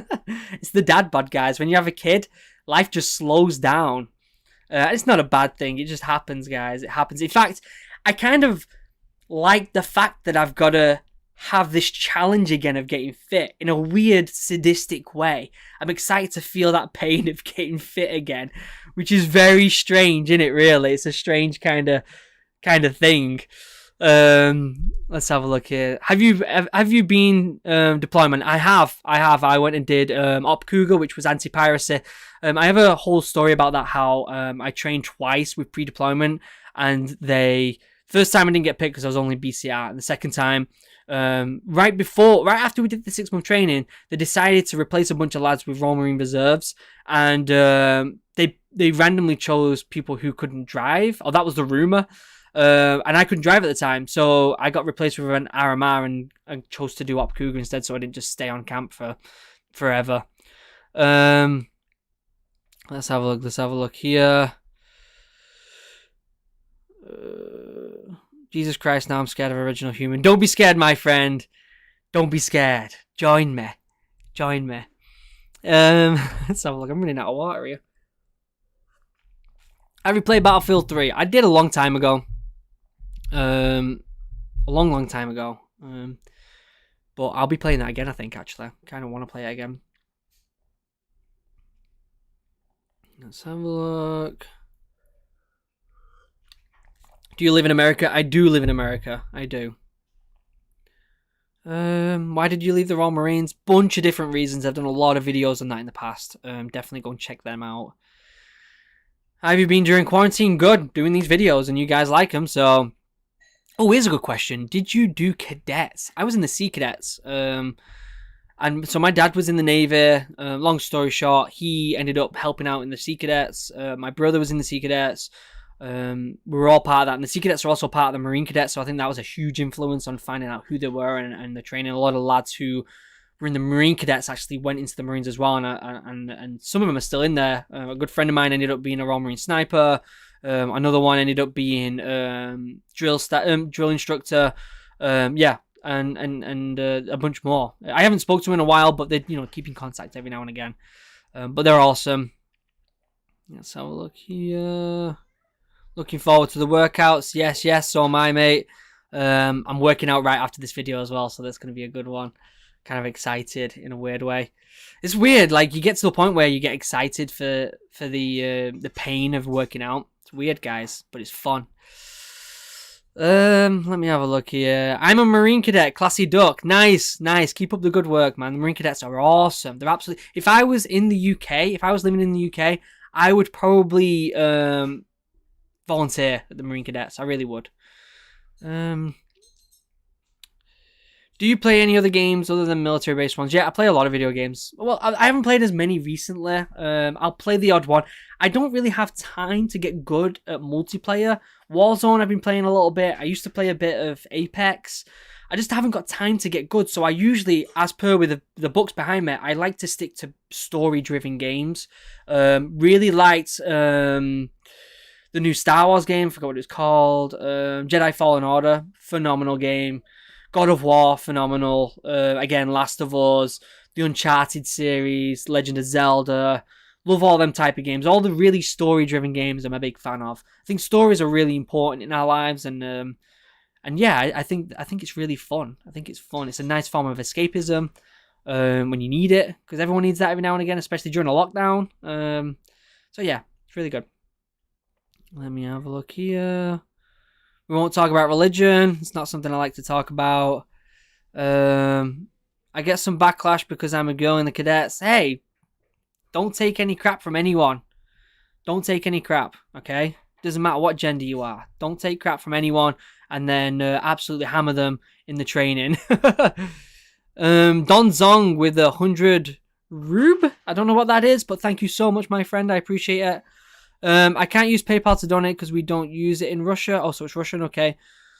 It's the dad bod, guys. When you have a kid, life just slows down. It's not a bad thing. It just happens, guys. It happens. In fact, I kind of like the fact that I've got to have this challenge again of getting fit in a weird sadistic way. I'm excited to feel that pain of getting fit again, which is very strange, isn't it? Really, it's a strange kind of thing. Let's have a look here. Have you been deployment? I have. I went and did Op Cougar, which was anti-piracy. I have a whole story about that, how I trained twice with pre-deployment, and first time I didn't get picked because I was only BCR, and the second time, right after we did the 6-month training, they decided to replace a bunch of lads with Royal Marine Reserves, and they randomly chose people who couldn't drive, or that was the rumor. and I couldn't drive at the time, so I got replaced with an RMR and chose to do Op Cougar instead, so I didn't just stay on camp for forever. Let's have a look. Let's have a look here. Jesus Christ, now I'm scared of Original Human. Don't be scared, my friend. Don't be scared. Join me. Join me. Let's have a look. I'm running out of water here. I replayed Battlefield 3. I did a long time ago. A long time ago. But I'll be playing that again, I think, actually. Kind of want to play it again. Let's have a look. Do you live in America? I do live in America. I do. Why did you leave the Royal Marines? Bunch of different reasons. I've done a lot of videos on that in the past. Definitely go and check them out. How have you been during quarantine? Good. Doing these videos and you guys like them, so... Oh, here's a good question. Did you do cadets? I was in the Sea Cadets. And so my dad was in the Navy. Long story short, he ended up helping out in the Sea Cadets. My brother was in the Sea Cadets. We were all part of that. And the Sea Cadets are also part of the Marine Cadets. So I think that was a huge influence on finding out who they were and the training. A lot of lads who were in the Marine Cadets actually went into the Marines as well. And some of them are still in there. A good friend of mine ended up being a Royal Marine sniper. Another one ended up being drill instructor. Yeah. And a bunch more. I haven't spoken to them in a while, but they keep in contact every now and again. But they're awesome. Let's have a look here. Looking forward to the workouts. Yes, so am I, mate. I'm working out right after this video as well, so that's going to be a good one. Kind of excited in a weird way. It's weird, like you get to the point where you get excited for the pain of working out. It's weird, guys, but it's fun. Let me have a look here. I'm a Marine Cadet, classy duck. Nice. Keep up the good work, man. The Marine Cadets are awesome. They're absolutely... If I was in the UK, if I was living in the UK, I would probably volunteer at the Marine Cadets. I really would. Do you play any other games other than military-based ones? Yeah, I play a lot of video games. Well, I haven't played as many recently. I'll play the odd one. I don't really have time to get good at multiplayer. Warzone, I've been playing a little bit. I used to play a bit of Apex. I just haven't got time to get good. So I usually, as per with the books behind me, I like to stick to story-driven games. Really liked the new Star Wars game. Forgot what it's called. Jedi Fallen Order. Phenomenal game. God of War, phenomenal. Again, Last of Us, the Uncharted series, Legend of Zelda. Love all them type of games. All the really story-driven games I'm a big fan of. I think stories are really important in our lives, and yeah, I think it's really fun. I think it's fun. It's a nice form of escapism when you need it, because everyone needs that every now and again, especially during a lockdown. So yeah, it's really good. Let me have a look here. We won't talk about religion. It's not something I like to talk about. I get some backlash because I'm a girl in the cadets. Hey, don't take any crap from anyone. Don't take any crap, okay? Doesn't matter what gender you are. Don't take crap from anyone and then absolutely hammer them in the training. Don Zong with 100 rube. I don't know what that is, but thank you so much, my friend. I appreciate it. I can't use PayPal to donate because we don't use it in Russia. Oh, so it's Russian, okay.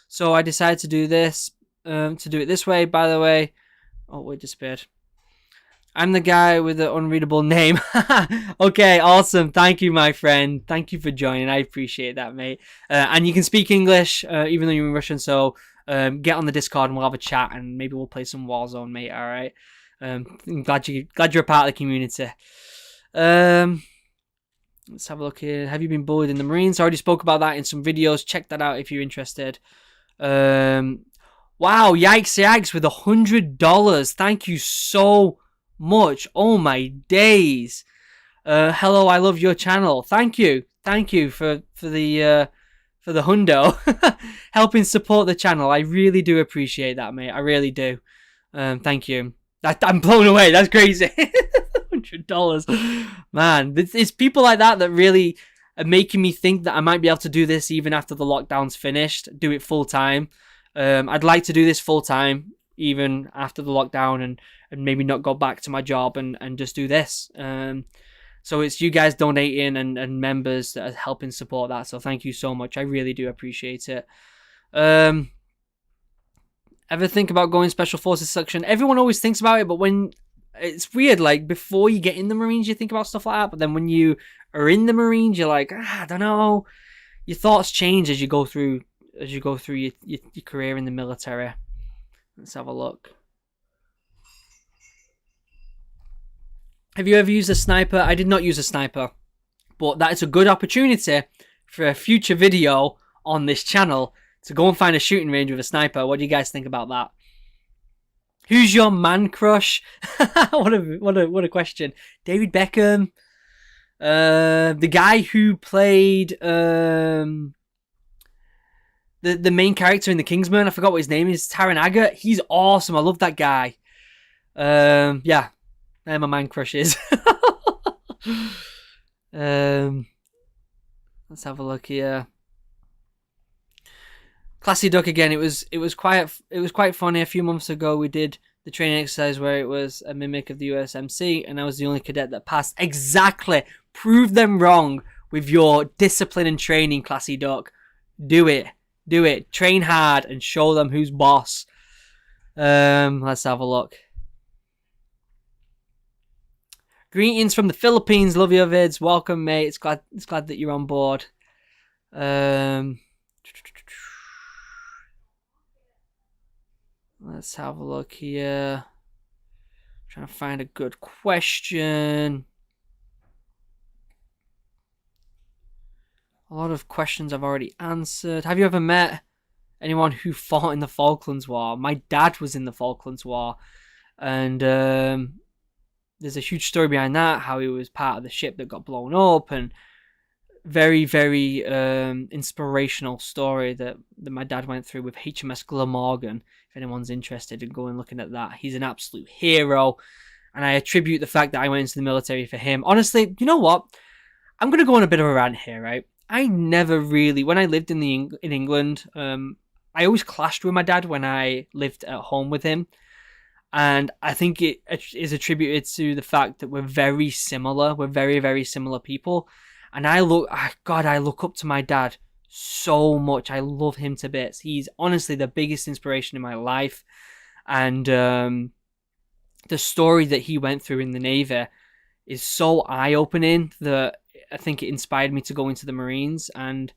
So I decided to do this, to do it this way, by the way. Oh, it disappeared. I'm the guy with the unreadable name. Okay, awesome. Thank you, my friend. Thank you for joining. I appreciate that, mate. And you can speak English, even though you're in Russian, so get on the Discord and we'll have a chat and maybe we'll play some Warzone, mate, alright? I'm glad you're a part of the community. Let's have a look here. Have you been bullied in the Marines? I already spoke about that in some videos. Check that out if you're interested. Wow, yikes with $100. Thank you so much. Oh my days. Hello, I love your channel. Thank you for the hundo. Helping support the channel. I really do appreciate that, mate. I really do. Thank you. I'm blown away. That's crazy. $100, man. It's people like that really are making me think that I might be able to do this even after the lockdown's finished. Do it full time. I'd like to do this full time even after the lockdown and maybe not go back to my job and just do this. So So it's you guys donating and members that are helping support that. So thank you so much. I really do appreciate it. Ever think about going Special Forces section? Everyone always thinks about it, but when it's weird, like before you get in the Marines, you think about stuff like that. But then when you are in the Marines, you're like, I don't know. Your thoughts change as you go through your career in the military. Let's have a look. Have you ever used a sniper? I did not use a sniper, but that is a good opportunity for a future video on this channel to go and find a shooting range with a sniper. What do you guys think about that? Who's your man crush? what a question. David Beckham. The guy who played the main character in The Kingsman. I forgot what his name is. Taron Egerton. He's awesome. I love that guy. Yeah. They're my man crushes. Let's have a look here. Classy Duck again. It was quite funny. A few months ago, we did the training exercise where it was a mimic of the USMC, and I was the only cadet that passed. Exactly. Prove them wrong with your discipline and training, Classy Duck. Do it. Train hard and show them who's boss. Let's have a look. Greetings from the Philippines. Love your vids. Welcome, mate. It's glad that you're on board. Let's have a look here. Trying to find a good question. A lot of questions I've already answered. Have you ever met anyone who fought in the Falklands War? My dad was in the Falklands War, and there's a huge story behind that, how he was part of the ship that got blown up, and very, very inspirational story that my dad went through with HMS Glamorgan. If anyone's interested in going and looking at that, he's an absolute hero, and I attribute the fact that I went into the military for him. Honestly, you know what? I'm going to go on a bit of a rant here, right? I never really, when I lived in England, I always clashed with my dad when I lived at home with him. And I think it is attributed to the fact that we're very similar. We're very, very similar people. And I look up to my dad so much. I love him to bits. He's honestly the biggest inspiration in my life. And the story that he went through in the Navy is so eye-opening that I think it inspired me to go into the Marines. And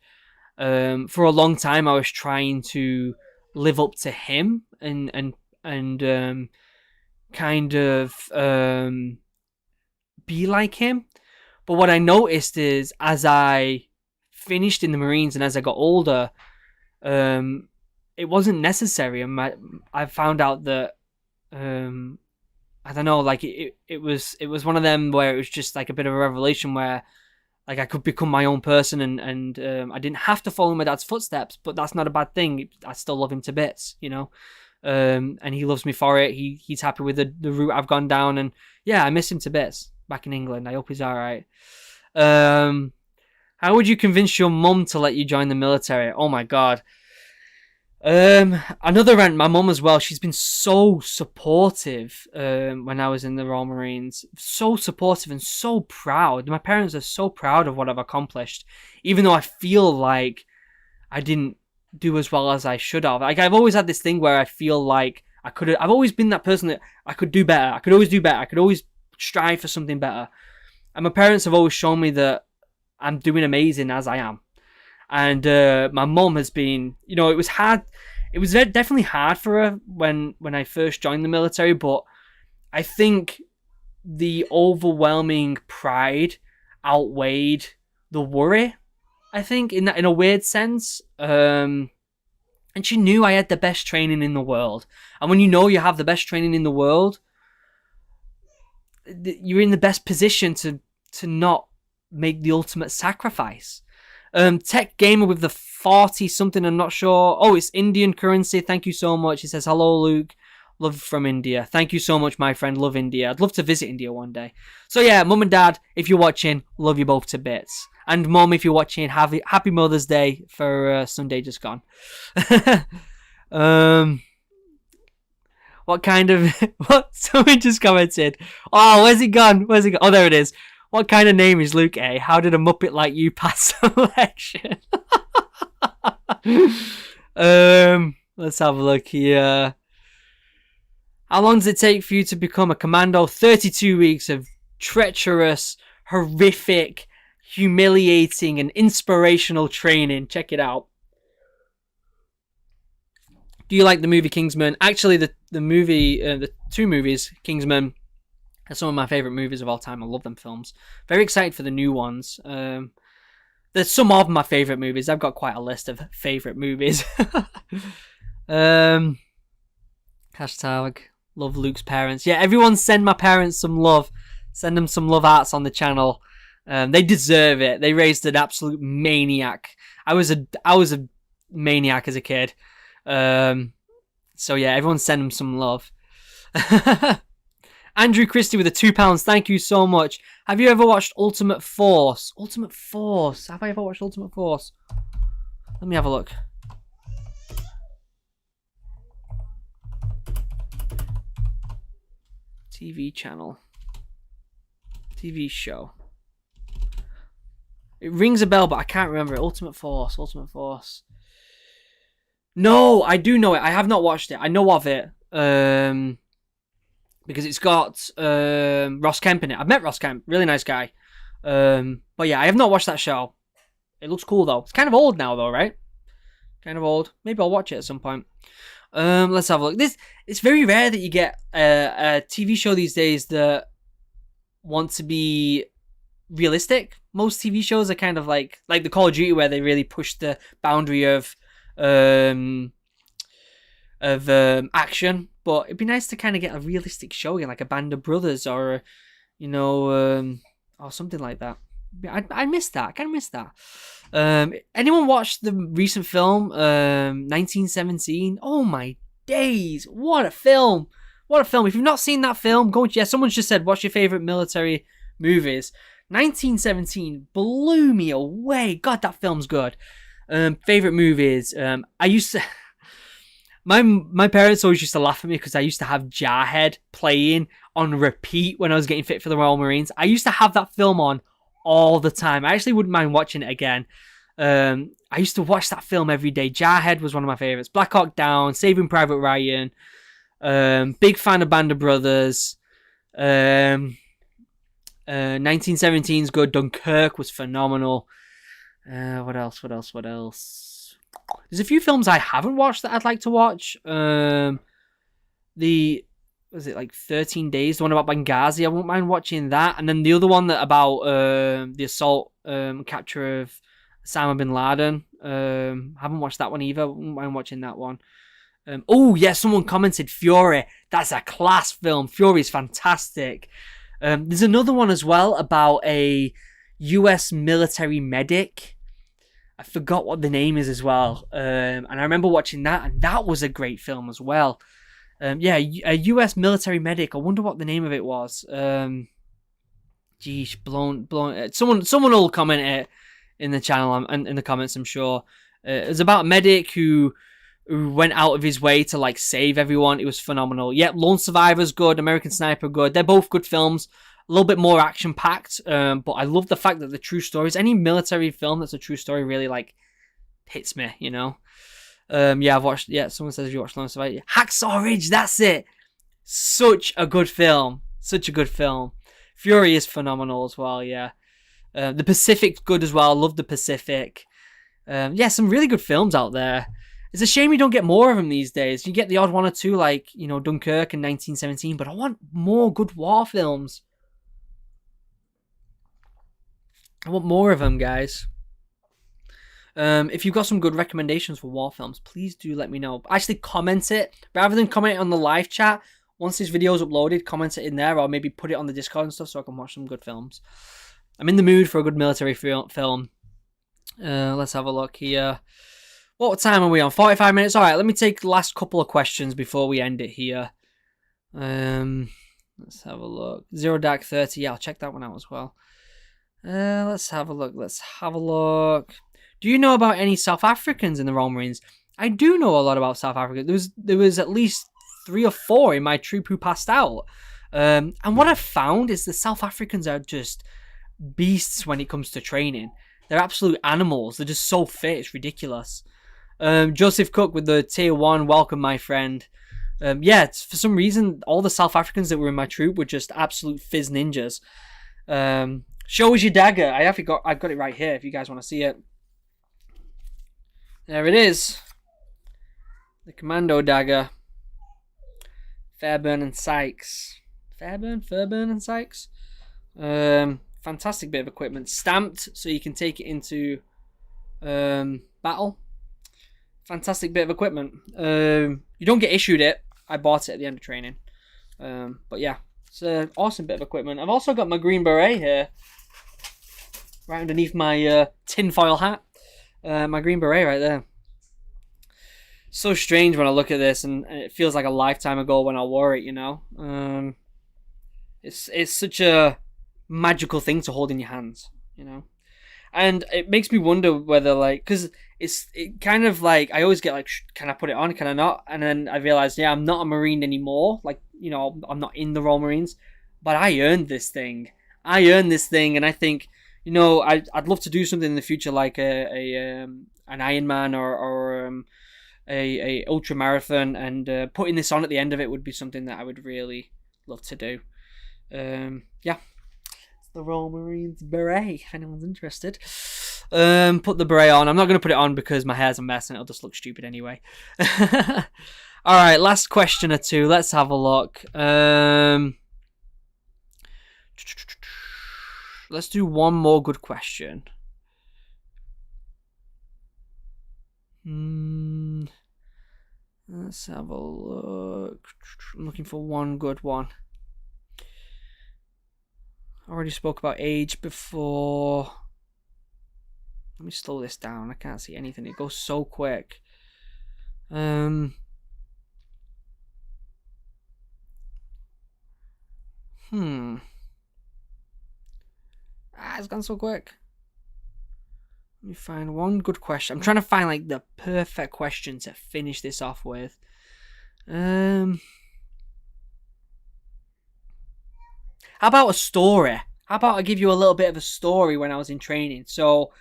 for a long time, I was trying to live up to him and kind of be like him. But what I noticed is as I finished in the Marines and as I got older, it wasn't necessary. And I found out that I don't know, like it was one of them where it was just like a bit of a revelation where like I could become my own person and I didn't have to follow my dad's footsteps, but that's not a bad thing. I still love him to bits, you know. And he loves me for it. He's happy with the route I've gone down, and yeah, I miss him to bits back in England. I hope he's all right. How would you convince your mum to let you join the military? Oh my god. Another rant. My mum as well. She's been so supportive. When I was in the Royal Marines, so supportive and so proud. My parents are so proud of what I've accomplished, even though I feel like I didn't do as well as I should have. Like I've always had this thing where I feel like I've always been that person that I could do better. I could always do better. I could always strive for something better. And my parents have always shown me that I'm doing amazing as I am. And my mum has been, you know, it was hard. It was definitely hard for her when I first joined the military, but I think the overwhelming pride outweighed the worry. I think in a weird sense. And she knew I had the best training in the world. And when you know you have the best training in the world, you're in the best position to not make the ultimate sacrifice. Tech Gamer with the 40 something, I'm not sure. Oh, it's Indian currency. Thank you so much. He says, hello, Luke. Love from India. Thank you so much, my friend. Love India. I'd love to visit India one day. So yeah, mum and dad, if you're watching, love you both to bits. And mum, if you're watching, happy Mother's Day for Sunday just gone. What kind of... What? Someone just commented. Oh, where's he gone? Oh, there it is. What kind of name is Luke A? How did a Muppet like you pass selection? Let's have a look here. How long does it take for you to become a commando? 32 weeks of treacherous, horrific, humiliating, and inspirational training. Check it out. Do you like the movie Kingsman? Actually, the two movies, Kingsman, are some of my favourite movies of all time. I love them films. Very excited for the new ones. There's some of my favourite movies. I've got quite a list of favourite movies. Hashtag love Luke's parents. Yeah, everyone send my parents some love. Send them some love arts on the channel. They deserve it. They raised an absolute maniac. I was a maniac as a kid. So yeah, everyone send them some love. Andrew Christie with the £2. Thank you so much. Have you ever watched Ultimate Force? Ultimate Force. Have I ever watched Ultimate Force? Let me have a look. TV channel. TV show. It rings a bell, but I can't remember it. Ultimate Force. Ultimate Force. No, I do know it. I have not watched it. I know of it. Because it's got Ross Kemp in it. I've met Ross Kemp. Really nice guy. But yeah, I have not watched that show. It looks cool, though. It's kind of old now, though, right? Kind of old. Maybe I'll watch it at some point. Let's have a look. It's very rare that you get a TV show these days that want to be realistic. Most TV shows are kind of like the Call of Duty, where they really push the boundary of action. But it'd be nice to kind of get a realistic show again, like a Band of Brothers, or or something like that. I miss that. I kind of miss that. Anyone watched the recent film 1917? Oh my days, what a film. What a film. If you've not seen that film, go. Yeah, someone just said, what's your favorite military movies? 1917 blew me away. God, that film's good. Favorite movies. I used to my parents always used to laugh at me because I used to have Jarhead playing on repeat when I was getting fit for the Royal Marines. I used to have that film on all the time. I actually wouldn't mind watching it again. I used to watch that film every day. Jarhead was one of my favorites. Black Hawk Down, Saving Private Ryan. Big fan of Band of Brothers. 1917's good. Dunkirk was phenomenal. What else? There's a few films I haven't watched that I'd like to watch. Was it like 13 Days? The one about Benghazi. I won't mind watching that. And then the other one that about the assault capture of Osama bin Laden. Haven't watched that one either. Won't mind watching that one. Oh yeah, someone commented Fury. That's a class film. Fury is fantastic. There's another one as well about a US military medic. I forgot what the name is as well. And I remember watching that, and that was a great film as well. Yeah, a US military medic. I wonder what the name of it was. Geesh, blown. Someone will comment it in the channel and in the comments, I'm sure. It was about a medic who went out of his way to like save everyone. It was phenomenal. Yep, Lone Survivor's good. American Sniper good. They're both good films. A little bit more action packed. But I love the fact that the true stories. Any military film that's a true story really like hits me. You know. Yeah, I've watched. Yeah, someone says you watched Lone Survivor. Hacksaw Ridge. That's it. Such a good film. Such a good film. Fury is phenomenal as well. Yeah. The Pacific's good as well. I love The Pacific. Yeah, some really good films out there. It's a shame you don't get more of them these days. You get the odd one or two, like, you know, Dunkirk and 1917, but I want more good war films. I want more of them, guys. If you've got some good recommendations for war films, please do let me know. Actually, comment it. Rather than comment it on the live chat, once this video is uploaded, comment it in there, or maybe put it on the Discord and stuff so I can watch some good films. I'm in the mood for a good military film. Let's have a look here. What time are we on? 45 minutes? Alright, let me take the last couple of questions before we end it here. Let's have a look. Zero Dark 30. Yeah, I'll check that one out as well. Let's have a look. Do you know about any South Africans in the Royal Marines? I do know a lot about South Africa. There was at least 3 or 4 in my troop who passed out. And what I've found is the South Africans are just beasts when it comes to training. They're absolute animals. They're just so fit. It's ridiculous. Joseph Cook with the tier 1. Welcome, my friend. Yeah, for some reason, all the South Africans that were in my troop were just absolute fizz ninjas. Show us your dagger. I've got it right here if you guys want to see it. There it is. The Commando dagger. Fairburn and Sykes. Fairburn and Sykes. Fantastic bit of equipment. Stamped so you can take it into battle. Fantastic bit of equipment. You don't get issued it. I bought it at the end of training. But yeah, it's an awesome bit of equipment. I've also got my green beret here. Right underneath my tinfoil hat. My green beret right there. So strange when I look at this, and it feels like a lifetime ago when I wore it, you know. It's such a magical thing to hold in your hands, you know. And it makes me wonder whether, like, because it kind of like, I always get like, can I put it on, can I not? And then I realized, yeah, I'm not a Marine anymore. Like, you know, I'm not in the Royal Marines, but I earned this thing. And I think, you know, I'd love to do something in the future, like an Ironman or a ultra marathon, and putting this on at the end of it would be something that I would really love to do. Yeah, it's the Royal Marines beret, if anyone's interested. Put the beret on. I'm not going to put it on because my hair's a mess and it'll just look stupid anyway. Alright, last question or two. Let's have a look. Let's do one more good question. Let's have a look. I'm looking for one good one. I already spoke about age before. Let me slow this down. I can't see anything. It goes so quick. It's gone so quick. Let me find one good question. I'm trying to find like the perfect question to finish this off with. How about a story? How about I give you a little bit of a story when I was in training? So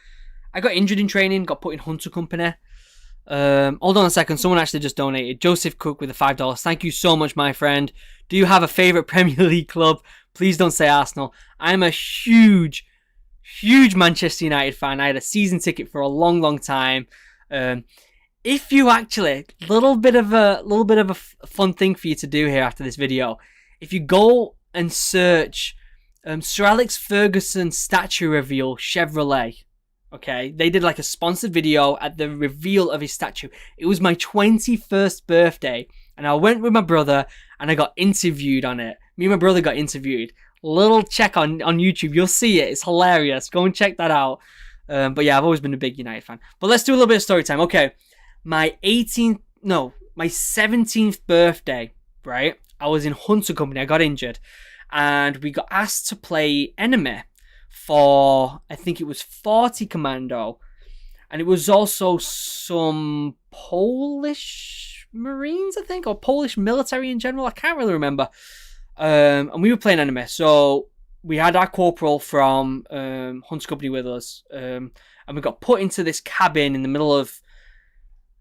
I got injured in training, got put in Hunter Company. Hold on a second. Someone actually just donated. Joseph Cook with the $5. Thank you so much, my friend. Do you have a favourite Premier League club? Please don't say Arsenal. I'm a huge Manchester United fan. I had a season ticket for a long time. If you actually, little bit of a fun thing for you to do here after this video. If you go and search Sir Alex Ferguson statue reveal Chevrolet. Okay, they did like a sponsored video at the reveal of his statue. It was my 21st birthday, and I went with my brother, and I got interviewed on it. Me and my brother got interviewed. Little check on YouTube, you'll see it. It's hilarious. Go and check that out. But yeah, I've always been a big United fan. But let's do a little bit of story time. Okay, my 17th birthday, right? I was in Hunter Company. I got injured, and we got asked to play enemy for, I think it was 40 Commando, and it was also some Polish Marines, I think, or Polish military in general. I can't really remember. And we were playing enemy, so we had our corporal from Hunter Company with us, and we got put into this cabin in the middle of,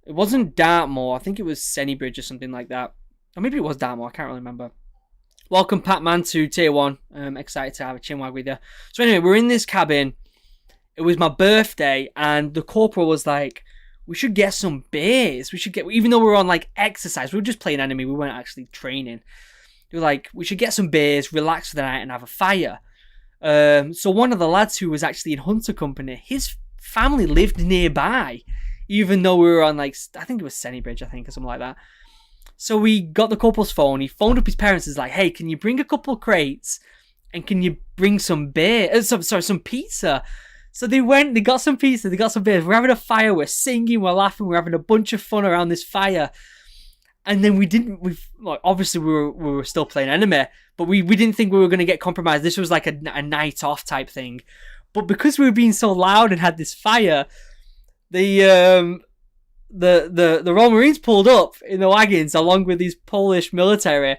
it wasn't Dartmoor, I think it was Sennybridge or something like that, or maybe it was Dartmoor, I can't really remember. Welcome, Patman, to Tier 1. I'm excited to have a chinwag with you. So anyway, we're in this cabin. It was my birthday, and the corporal was like, we should get some beers. Even though we were on like exercise, we were just playing enemy, we weren't actually training. They were like, we should get some beers, relax for the night, and have a fire. So one of the lads who was actually in Hunter Company, his family lived nearby, even though we were on like, I think it was Sennybridge, I think, or something like that. So we got the corporal's phone. He phoned up his parents. He's like, "Hey, can you bring a couple of crates, and can you bring some beer? Some pizza." So they went. They got some pizza. They got some beers. We're having a fire. We're singing. We're laughing. We're having a bunch of fun around this fire. And then obviously we were still playing enemy, but we didn't think we were going to get compromised. This was like a night off type thing. But because we were being so loud and had this fire, the Royal Marines pulled up in the wagons along with these Polish military,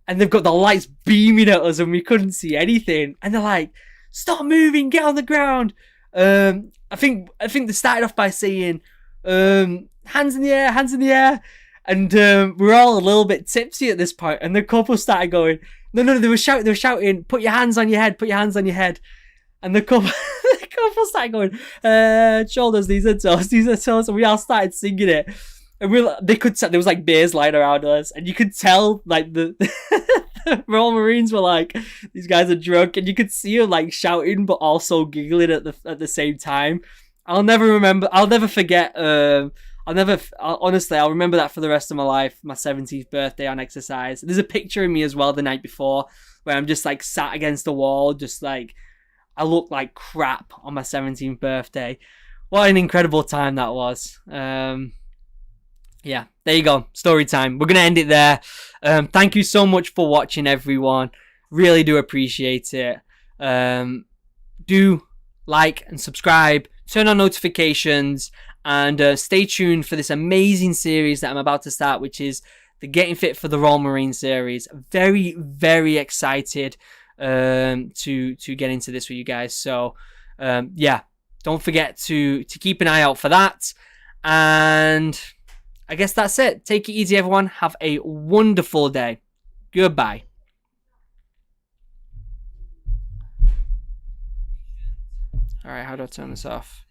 and they've got the lights beaming at us and we couldn't see anything. And they're like, stop moving, get on the ground. I think they started off by saying, hands in the air, hands in the air. And we're all a little bit tipsy at this point, and the couple started going, no, they were shouting, put your hands on your head, put your hands on your head. And the couple, the couple started going, shoulders, these are toes, and we all started singing it. And they could tell there was like beers lying around us, and you could tell like the Royal Marines were like, these guys are drunk, and you could see them like shouting but also giggling at the same time. I'll never forget. Honestly, I'll remember that for the rest of my life. My 17th birthday on exercise. There's a picture of me as well the night before where I'm just like sat against the wall, just like I look like crap on my 17th birthday. What an incredible time that was. Yeah, there you go. Story time. We're going to end it there. Thank you so much for watching, everyone. Really do appreciate it. Do like and subscribe. Turn on notifications. And stay tuned for this amazing series that I'm about to start, which is the Getting Fit for the Royal Marine series. Very, very excited to get into this with you guys. So, yeah, don't forget to keep an eye out for that. And I guess that's it. Take it easy, everyone. Have a wonderful day. Goodbye. All right, how do I turn this off?